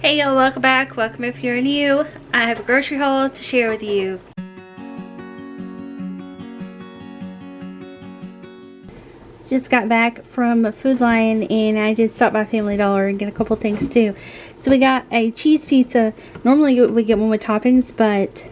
Hey y'all, welcome back. Welcome if you're new. I have a grocery haul to share with you. Just got back from Food Lion and I did stop by Family Dollar and get a couple things too. So we got a cheese pizza. Normally we get one with toppings, but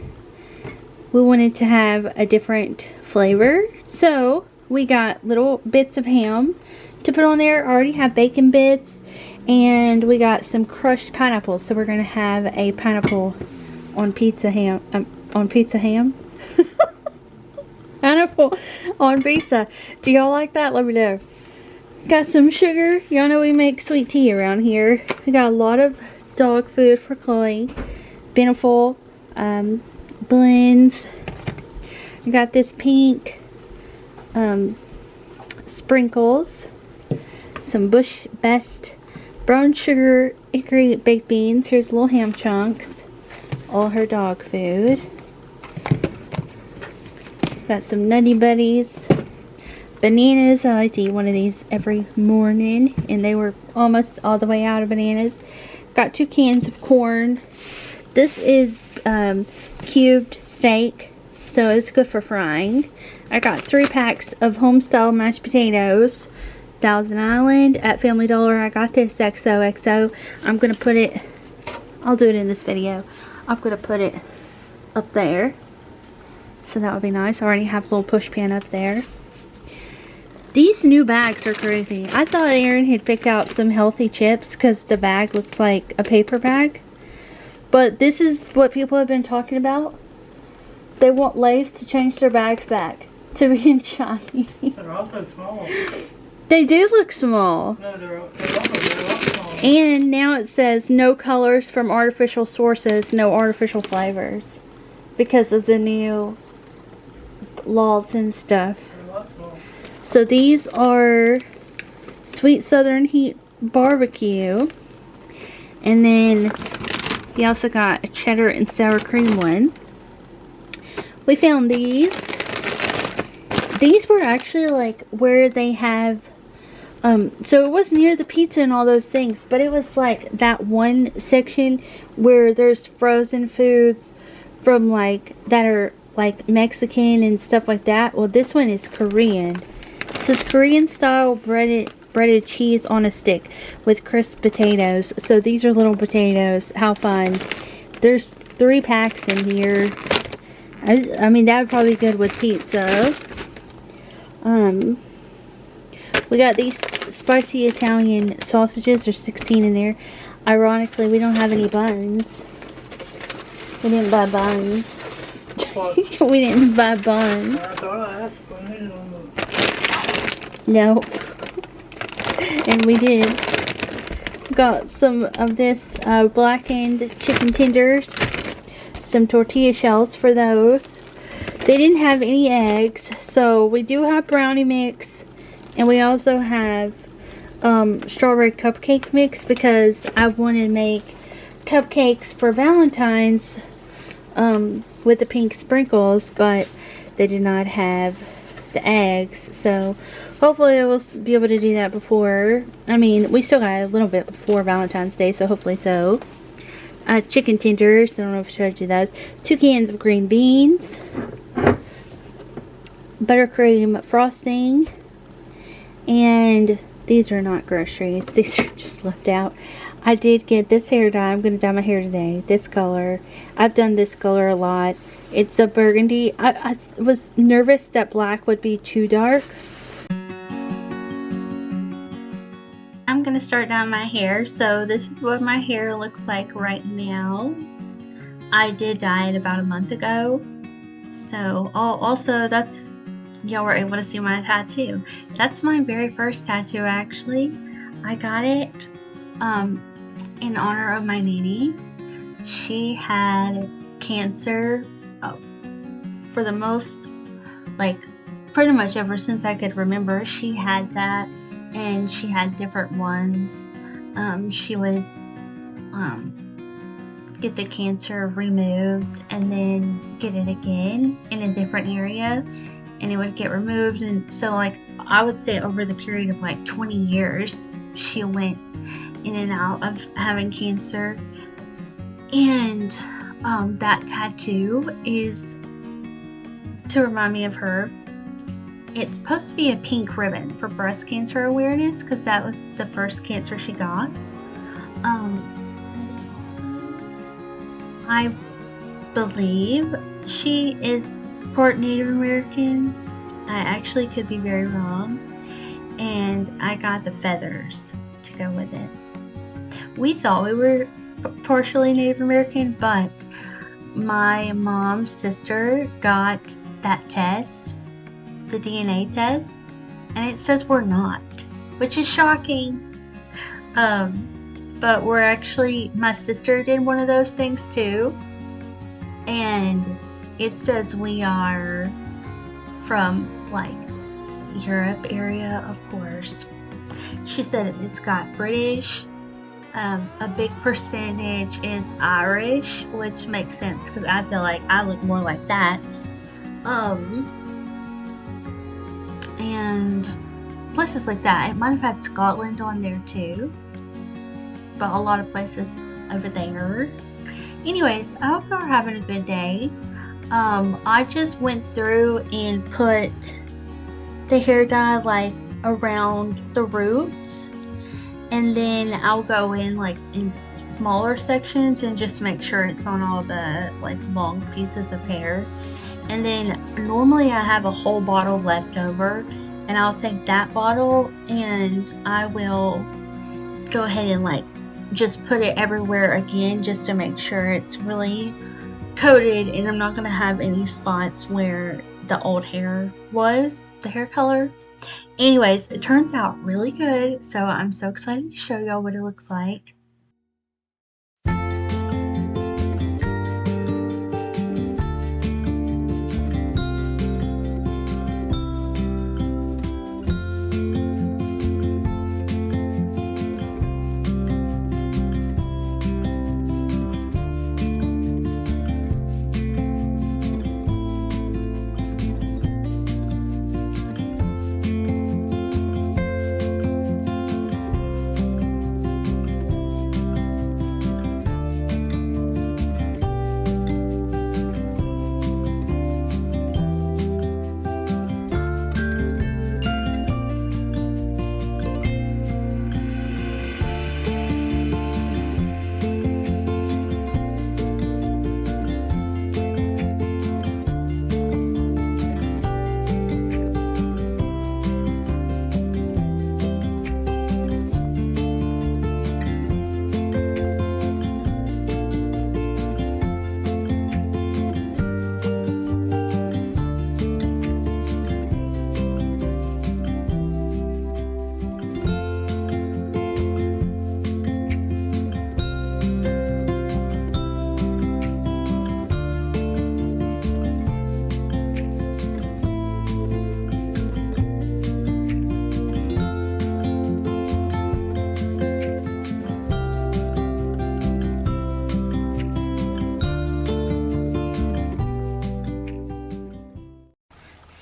we wanted to have a different flavor. So we got little bits of ham to put on there. I already have bacon bits. And we got some crushed pineapples, so we're gonna have a pineapple on pizza ham. Pineapple on pizza. Do y'all like that? Let me know. Got some sugar. Y'all know we make sweet tea around here. We got a lot of dog food for Chloe. Beneful blends. I got this pink sprinkles. Some Bush Best brown sugar hickory baked beans. Here's little ham chunks. All her dog food. Got some Nutty Buddies. Bananas. I like to eat one of these every morning. And they were almost all the way out of bananas. Got 2 cans of corn. This is cubed steak. So it's good for frying. I got 3 packs of home-style mashed potatoes. Thousand Island at Family Dollar. I got this XOXO. I'm gonna put it, I'll do it in this video. I'm gonna put it up there, so that would be nice. I already have a little push pan up there. These new bags are crazy. I thought Aaron had picked out some healthy chips because the bag looks like a paper bag, but this is what people have been talking about. They want Lay's to change their bags back to being shiny. They're also small. They do look small. No, they're small. And now it says no colors from artificial sources, no artificial flavors. Because of the new laws and stuff. So these are Sweet Southern Heat Barbecue. And then we also got a cheddar and sour cream one. We found these. These were actually like where they have so it was near the pizza and all those things, but it was like that one section where there's frozen foods from like that are like Mexican and stuff like that. Well, this one is Korean. It says Korean style breaded cheese on a stick with crisp potatoes. So these are little potatoes. How fun. There's 3 packs in here. I mean, that would probably be good with pizza. We got these spicy Italian sausages. There's 16 in there. Ironically, we don't have any buns. We didn't buy buns. We didn't buy buns. I thought I asked for it on the... Nope. And we did. Got some of this blackened chicken tenders. Some tortilla shells for those. They didn't have any eggs, so we do have brownie mix. And we also have strawberry cupcake mix because I wanted to make cupcakes for Valentine's with the pink sprinkles, but they did not have the eggs. So hopefully I will be able to do that before. I mean, we still got a little bit before Valentine's Day, so hopefully so. Chicken tenders. I don't know if I showed you those. 2 cans of green beans. Buttercream frosting. And these are not groceries. These are just left out. I did get this hair dye. I'm going to dye my hair today. This color. I've done this color a lot. It's a burgundy. I was nervous that black would be too dark. I'm going to start dyeing my hair. So this is what my hair looks like right now. I did dye it about a month ago. So also that's... y'all were able to see my tattoo. That's my very first tattoo, actually. I got it in honor of my nanny. She had cancer for the most, like, pretty much ever since I could remember. She had that, and she had different ones. She would get the cancer removed and then get it again in a different area. And it would get removed, and so like I would say over the period of like 20 years she went in and out of having cancer. And that tattoo is to remind me of her. It's supposed to be a pink ribbon for breast cancer awareness because that was the first cancer she got. I believe she is part Native American. I actually could be very wrong. And I got the feathers to go with it. We thought we were partially Native American, but my mom's sister got that test, the DNA test, and it says we're not, which is shocking. But we're actually, my sister did one of those things too, and it says we are from like Europe area, of course. She said it's got British, a big percentage is Irish, which makes sense because I feel like I look more like that. And places like that. It might have had Scotland on there too, but a lot of places over there. Anyways, I hope you're having a good day. I just went through and put the hair dye like around the roots, and then I'll go in like in smaller sections and just make sure it's on all the like long pieces of hair. And then normally I have a whole bottle left over, and I'll take that bottle and I will go ahead and like just put it everywhere again just to make sure it's really coated and I'm not going to have any spots where the old hair was, the hair color. Anyways, it turns out really good, so I'm so excited to show y'all what it looks like.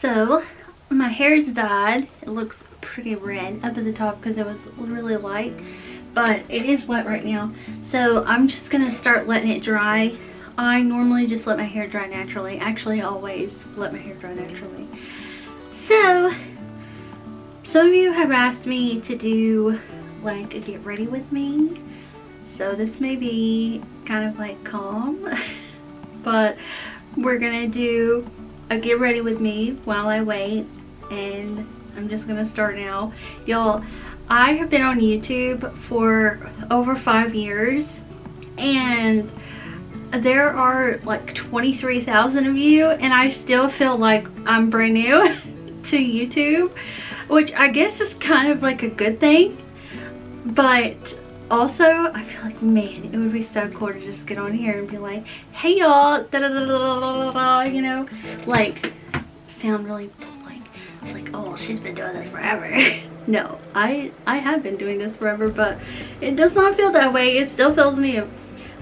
So my hair's dyed. It looks pretty red up at the top because it was really light, but it is wet right now. So I'm just gonna start letting it dry. I normally just let my hair dry naturally. Actually, always let my hair dry naturally. So some of you have asked me to do like a get ready with me. So this may be kind of like calm, but we're gonna do a get ready with me while I wait, and I'm just gonna start now. Y'all, I have been on YouTube for over 5 years, and there are like 23,000 of you, and I still feel like I'm brand new to YouTube, which I guess is kind of like a good thing, but also I feel like, man, it would be so cool to just get on here and be like, hey y'all, you know, like sound really like oh, she's been doing this forever. No, I have been doing this forever, but it does not feel that way. It still feels new.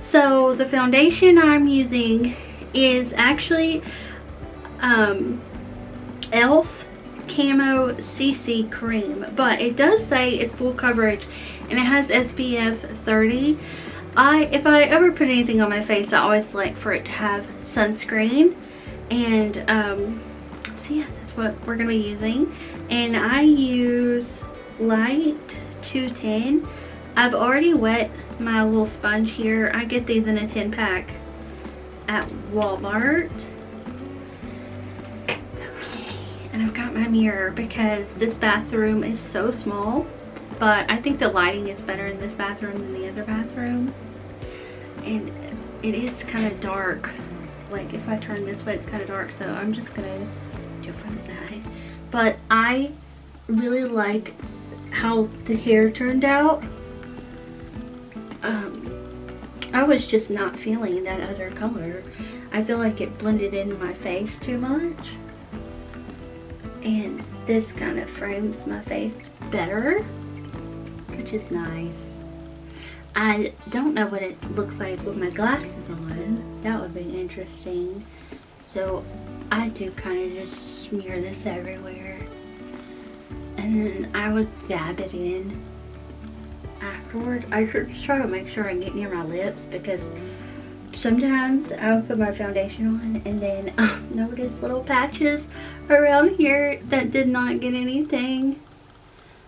So the foundation I'm using is actually e.l.f. Camo CC Cream, but it does say it's full coverage, and it has SPF 30. If I ever put anything on my face, I always like for it to have sunscreen, and so yeah, that's what we're gonna be using. And I use Light 210. I've already wet my little sponge here. I get these in a 10-pack at Walmart. Okay, and I've got my mirror because this bathroom is so small, but I think the lighting is better in this bathroom than the other bathroom. And it is kind of dark. Like if I turn this way, it's kind of dark, so I'm just gonna do it from the side. But I really like how the hair turned out. I was just not feeling that other color. I feel like it blended in my face too much, and this kind of frames my face better, which is nice. I don't know what it looks like with my glasses on. That would be interesting. So I do kind of just smear this everywhere, and then I would dab it in afterward. I should try to make sure I get near my lips, because sometimes I'll put my foundation on and then I'll notice little patches around here that did not get anything.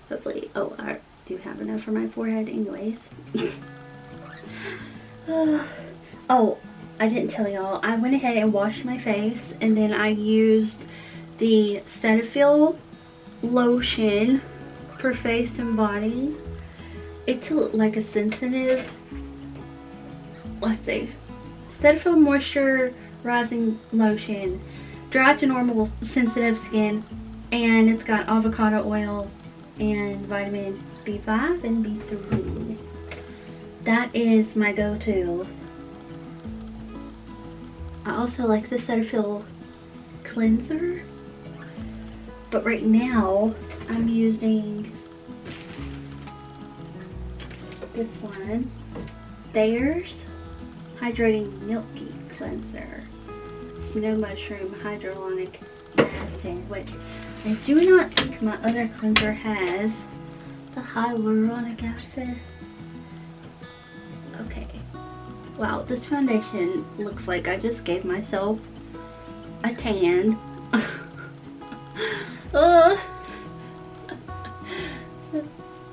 Hopefully, oh, I do have enough for my forehead anyways. Oh, I didn't tell y'all. I went ahead and washed my face, and then I used the Cetaphil lotion for face and body. It's like a sensitive, let's see, Cetaphil moisturizing lotion, dry to normal sensitive skin, and it's got avocado oil and vitamin B5 and B3. That is my go-to. I also like the Cetaphil cleanser, but right now I'm using this one, Thayer's Hydrating Milky Cleanser, Snow Mushroom Hyaluronic Acid, which I do not think my other cleanser has the hyaluronic acid. Okay, wow, this foundation looks like I just gave myself a tan.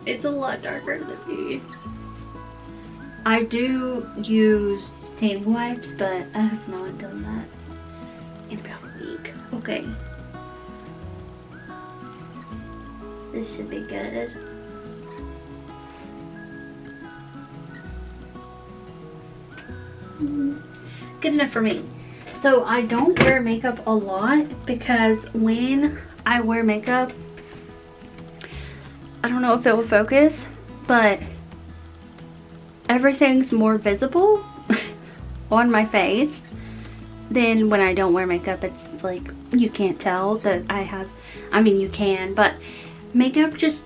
It's a lot darker than me. I do use tanning wipes, but I have not done that in about a week. Okay. This should be good. Good enough for me. So I don't wear makeup a lot, because when I wear makeup, I don't know if it will focus, but everything's more visible on my face than when I don't wear makeup. It's like you can't tell that I have, I mean you can, but makeup just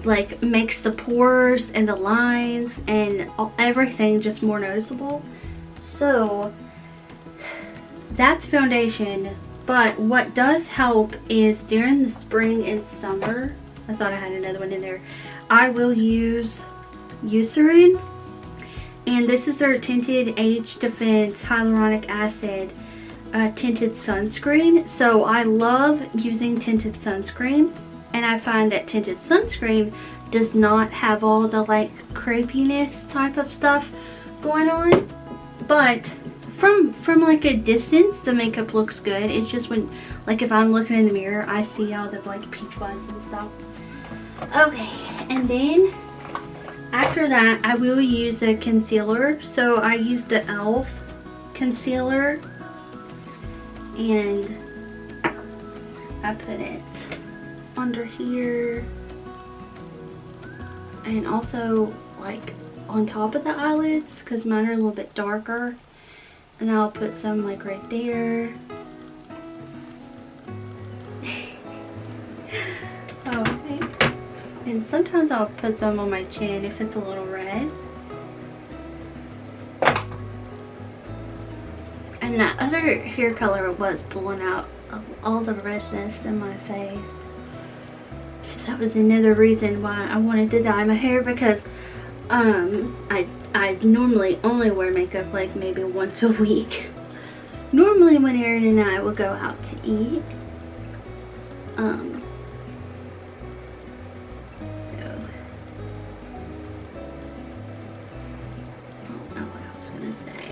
like makes the pores and the lines and everything just more noticeable. So that's foundation, but what does help is during the spring and summer, I thought I had another one in there, I will use Eucerin, and this is their Tinted Age Defense Hyaluronic Acid tinted sunscreen. So I love using tinted sunscreen, and I find that tinted sunscreen does not have all the like crepiness type of stuff going on, but from like a distance the makeup looks good. It's just when, like, if I'm looking in the mirror, I see all the like peach fuzz and stuff. Okay, and then after that I will use a concealer. So I use the e.l.f. concealer, and I put it under here and also like on top of the eyelids, because mine are a little bit darker, and I'll put some like right there. Okay, and sometimes I'll put some on my chin if it's a little red. And that other hair color was pulling out all the redness in my face. That was another reason why I wanted to dye my hair, because I normally only wear makeup like maybe once a week. Normally when Aaron and I will go out to eat. So, I don't know what I was gonna say.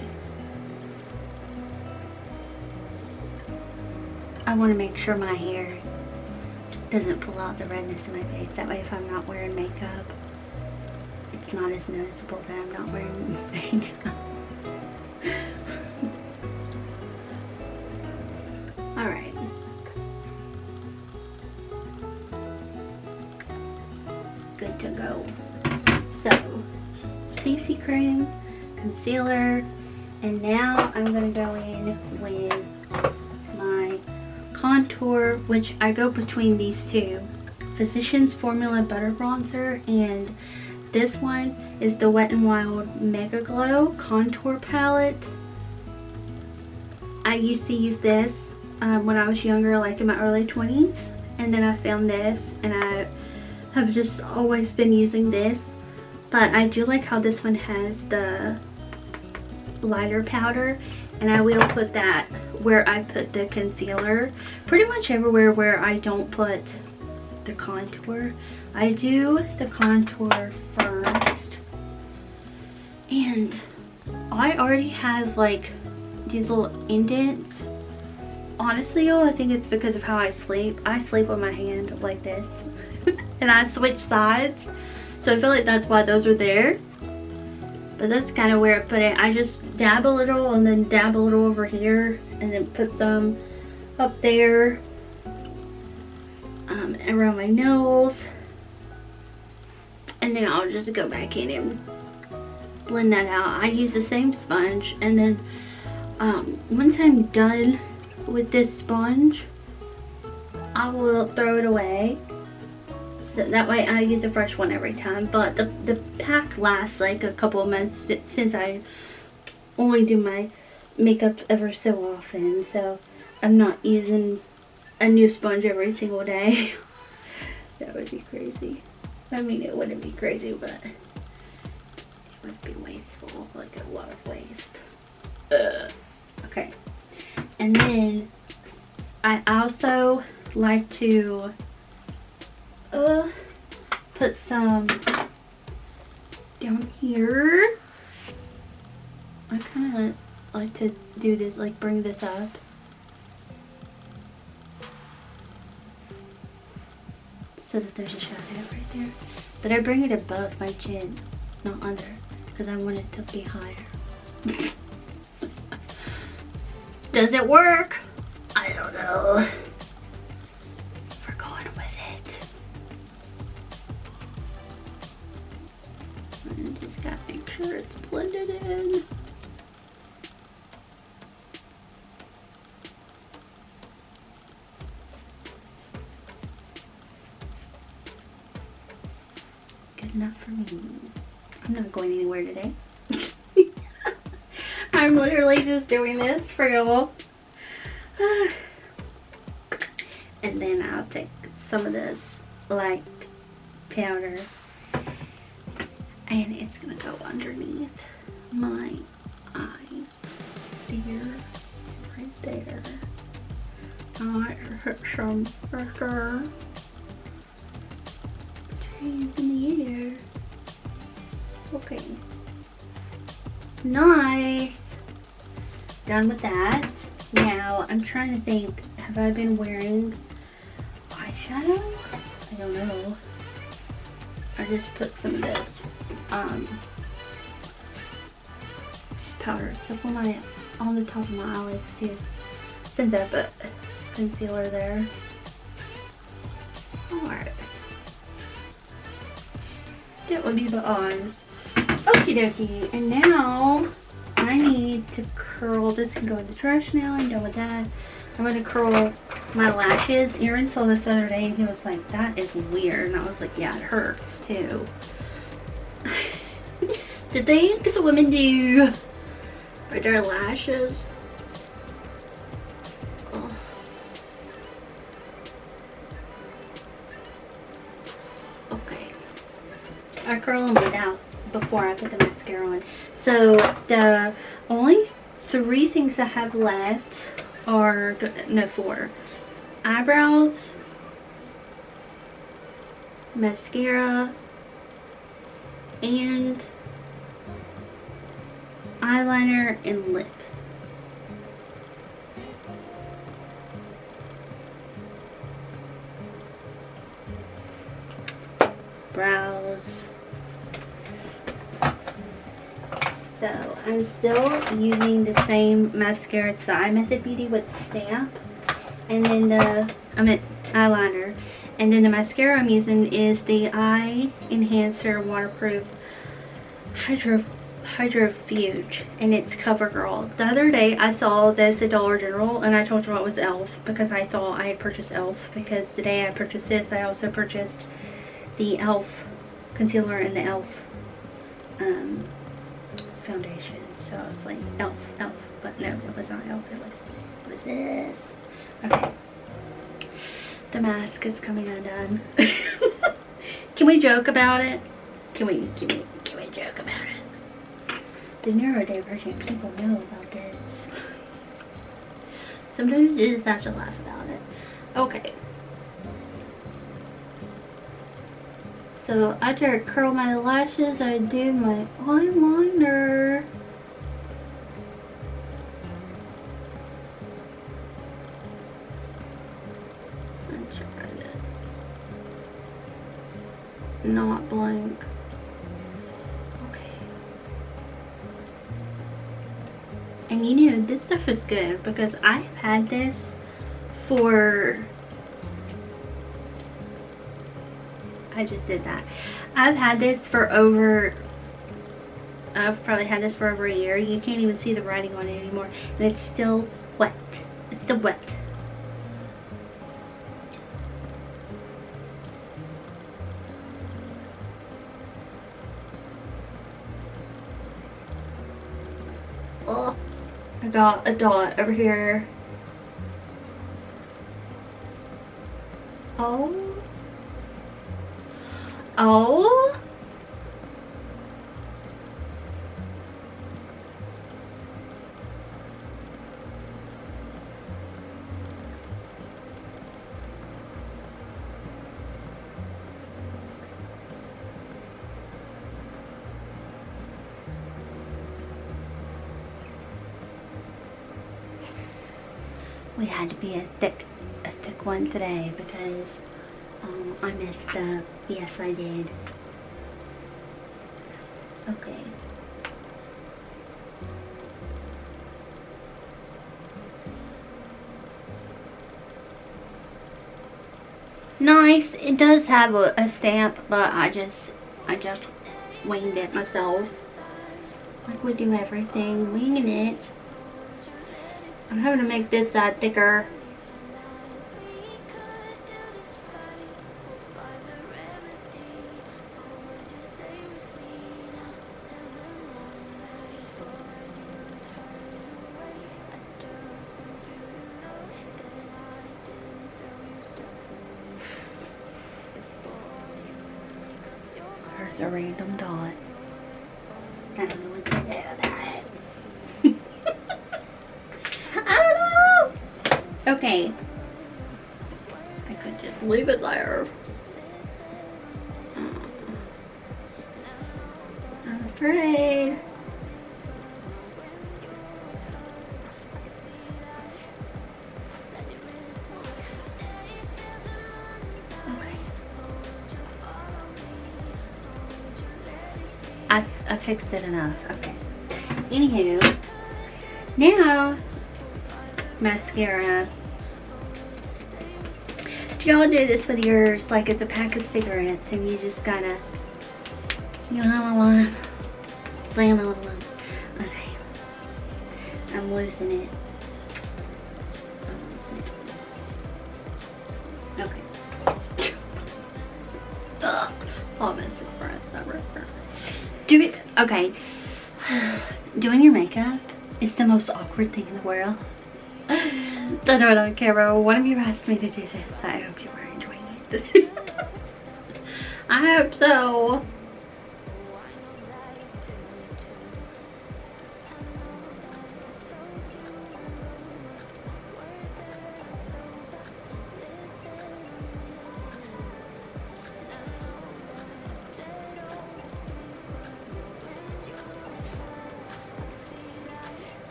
I want to make sure my hair doesn't pull out the redness in my face. That way if I'm not wearing makeup, it's not as noticeable that I'm not wearing makeup. Alright. Good to go. So, CC cream, concealer, and now I'm going to go in with my contour, which I go between these two. Physicians Formula Butter Bronzer, and this one is the Wet n Wild Mega Glow Contour Palette. I used to use this when I was younger, like in my early 20s, and then I found this, and I have just always been using this. But I do like how this one has the liner powder, and I will put that where I put the concealer. Pretty much everywhere where I don't put the contour. I do the contour first, and I already have like these little indents. Honestly, y'all, I think it's because of how I sleep. I sleep with my hand like this and I switch sides, so I feel like that's why those are there. But that's kind of where I put it. I just dab a little and then dab a little over here, and then put some up there, around my nose, and then I'll just go back in and blend that out. I use the same sponge, and then once I'm done with this sponge, I will throw it away, so that way I use a fresh one every time. But the pack lasts like a couple of months, since I only do my makeup ever so often, so I'm not using a new sponge every single day. That would be crazy. I mean, it wouldn't be crazy, but it would be wasteful, like a lot of waste. Okay, and then I also like to put some down here. I kind of like to do this, like bring this up. So that there's a shadow right there. But I bring it above my chin, not under, because I want it to be higher. Does it work? I don't know. We're going with it. And just gotta make sure it's blended in. Good enough for me. I'm not going anywhere today. I'm literally just doing this for y'all. And then I'll take some of this light powder, and it's gonna go underneath my eyes. There, right there. Alright, hit some right there. Hands in the air. Okay. Nice. Done with that. Now I'm trying to think, have I been wearing eyeshadow? I don't know. I just put some of this powder stuff on the top of my eyelids too, since I put concealer there. Alright. That would be the eyes. Okie dokie. And now I need to curl. This can go in the trash now. I'm done with that. I'm going to curl my lashes. Aaron saw this the other day and he was like, that is weird. And I was like, yeah, it hurts too. The things women do with their lashes. Oh. Okay. I curl them without before I put the mascara on. So the only 3 things I have left are, no, 4. Eyebrows, mascara, and eyeliner and lip. Brows. So I'm still using the same mascara. It's the Eye Method Beauty with the stamp, and then the eyeliner, and then the mascara I'm using is the Eye Enhancer Waterproof Hydrofuge, and it's CoverGirl. The other day I saw this at Dollar General, and I told you it was e.l.f. because I thought I had purchased e.l.f. because today I purchased this. I also purchased the e.l.f. concealer and the e.l.f. foundation. So I was like, e.l.f. But no, it was not e.l.f. It was this. Okay. The mask is coming undone. Can we joke about it? Can we joke about it? The neurodivergent people know about this. Sometimes you just have to laugh about it. Okay. So after I curl my lashes, I do my eyeliner. I'm trying to not blank. Okay. And you know, this stuff is good because I've had this for... I just did that. I've had this for over... I've probably had this for over a year. You can't even see the writing on it anymore. And it's still wet. It's still wet. Oh, I got a dot over here. Oh. Oh. We had to be a thick one today because I messed up. Yes, I did. Okay. Nice. It does have a stamp, but I just winged it myself. Like we do everything, winging it. I'm having to make this side thicker. There's a random dot. I don't know what to do with that. I don't know. Okay. I could just leave it there. I'm afraid. I fixed it enough. Okay. Anywho, now mascara. Do y'all do this with yours? Like it's a pack of cigarettes and you just gotta, you know, slam it on one. Okay. I'm losing it. Okay. Oh, this is breath. Do it. Okay. Doing your makeup is the most awkward thing in the world. I know I don't care, but one of you asked me to do this. I hope you are enjoying it. I hope so.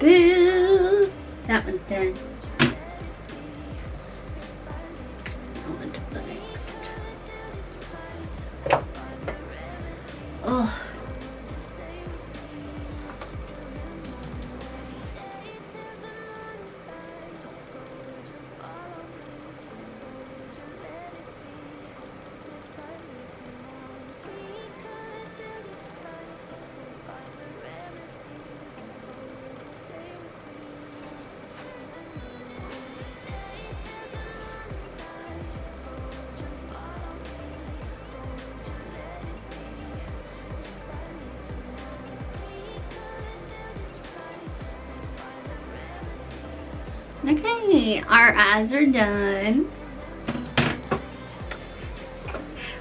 Boo! That one's done. On to the next. Oh. Okay, our eyes are done.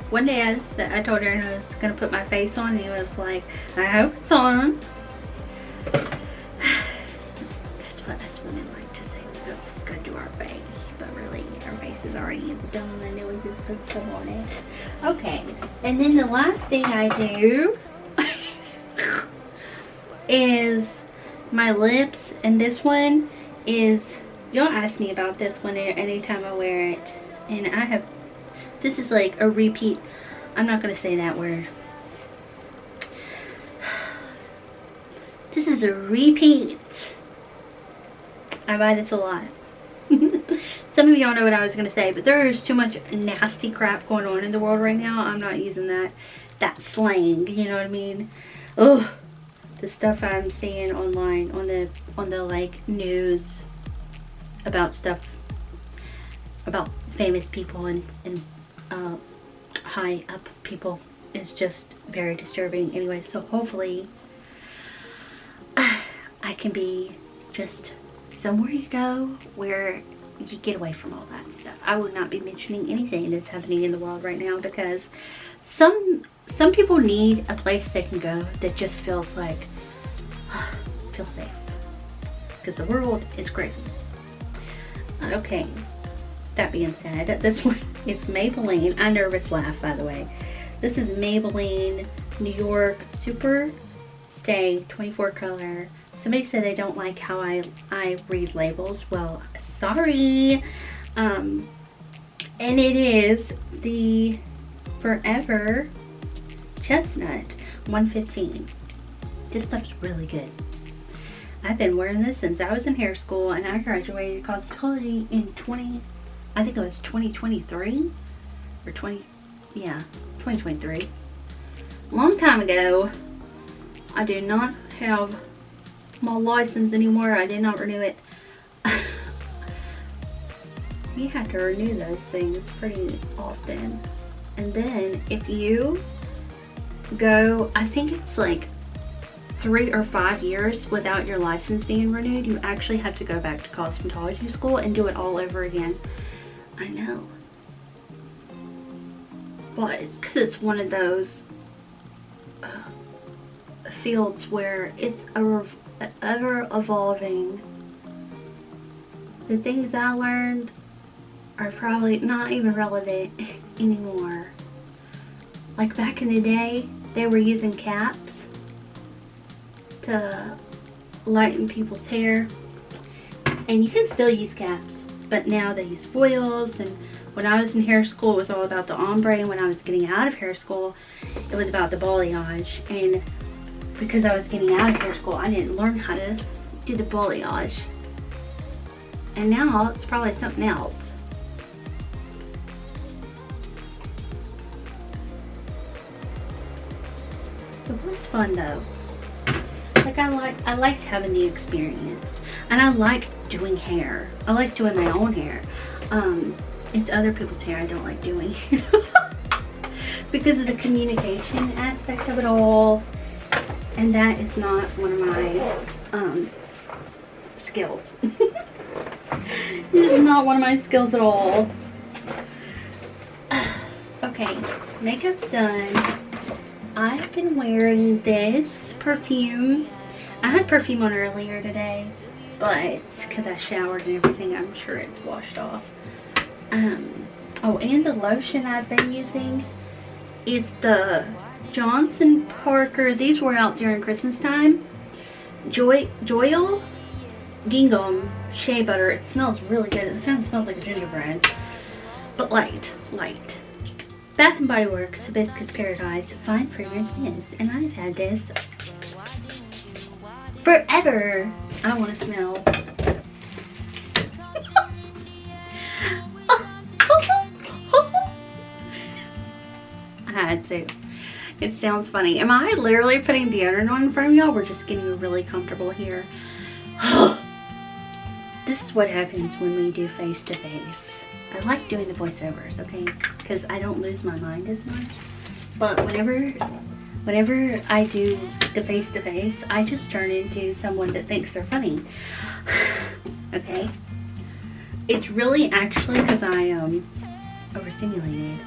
One day I told Aaron I was gonna put my face on, and he was like, I hope it's on. That's what us women like to say. Let's go do our face, but really our face is already done, and then we just put some on it. Okay, and then the last thing I do is my lips, and this one is, y'all ask me about this one anytime I wear it, and I have, this is like a repeat. I'm not gonna say that word. This is a repeat. I buy this a lot. Some of y'all know what I was gonna say, but there is too much nasty crap going on in the world right now. I'm not using that slang, you know what I mean? Ugh. The stuff I'm seeing online on the like news about stuff about famous people and high up people is just very disturbing. Anyway, so hopefully I can be just somewhere you go where you get away from all that stuff. I will not be mentioning anything that's happening in the world right now, because some people need a place they can go that just feels like feel safe, because the world is crazy. Okay, that being said, this one is Maybelline. I nervous laugh, by the way. This is Maybelline New York Super Stay 24 color. Somebody said they don't like how I read labels. Well, sorry. And it is the Forever Chestnut 115. This stuff's really good. I've been wearing this since I was in hair school, and I graduated cosmetology in 2023 or 2023. Long time ago. I do not have my license anymore. I did not renew it. You have to renew those things pretty often. And then if you go, I think it's like 3 or 5 years without your license being renewed, you actually have to go back to cosmetology school and do it all over again. I know. But it's because it's one of those fields where it's ever evolving. The things I learned are probably not even relevant anymore. Like back in the day, they were using caps to lighten people's hair, and you can still use caps, but now they use foils. And when I was in hair school, it was all about the ombre, and when I was getting out of hair school, it was about the balayage. And because I was getting out of hair school, I didn't learn how to do the balayage, and now it's probably something else. It was fun though. Like I liked having the experience, and I like doing hair. I like doing my own hair. It's other people's hair I don't like doing because of the communication aspect of it all, and that is not one of my skills. This is not one of my skills at all. Okay, makeup's done. I've been wearing this perfume. I had perfume on earlier today, but because I showered and everything, I'm sure it's washed off. Oh, and the lotion I've been using is the Johnson Parker. These were out during Christmas time. Joyal gingham shea butter. It smells really good. It kind of smells like a gingerbread, but light. Bath and Body Works Hibiscus Paradise Fine Fragrance Mist, and I've had this forever. I want to smell. I had to. It sounds funny. Am I literally putting deodorant on in front of y'all? We're just getting really comfortable here. This is what happens when we do face to face. I like doing the voiceovers, okay? Because I don't lose my mind as much. But whenever I do the face to face, I just turn into someone that thinks they're funny. Okay? It's really actually because I am overstimulated.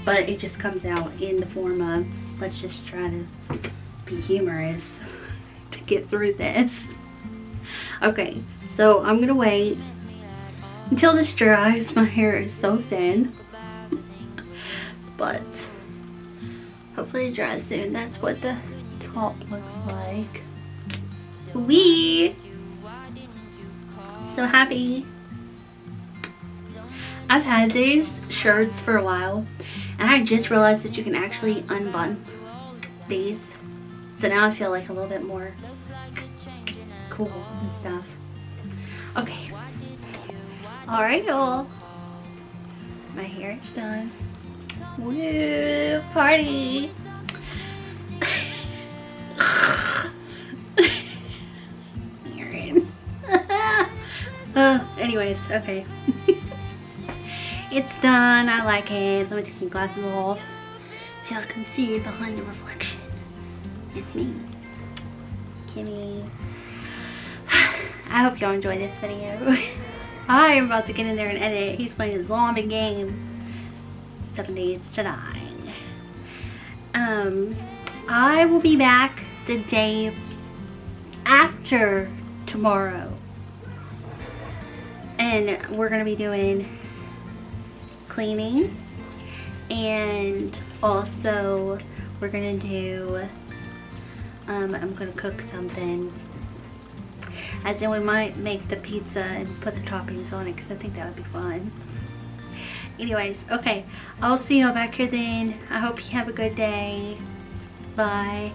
But it just comes out in the form of, let's just try to be humorous to get through this. Okay, so I'm gonna wait until this dries. My hair is so thin. But hopefully it dries soon. That's what the top looks like. Wee! So happy. I've had these shirts for a while, and I just realized that you can actually unbutton these. So now I feel like a little bit more cool and stuff. Okay. Alright, y'all. My hair is done. Woo! Party! Anyways, okay. It's done. I like it. Let me take some glasses off so y'all can see behind the reflection. It's me, Kimi. I hope y'all enjoy this video. I am about to get in there and edit. He's playing a zombie game. 7 Days to Die. I will be back the day after tomorrow. And we're going to be doing cleaning. And also we're going to do, I'm going to cook something. As in we might make the pizza and put the toppings on it because I think that would be fun. Anyways, okay. I'll see y'all back here then. I hope you have a good day. Bye.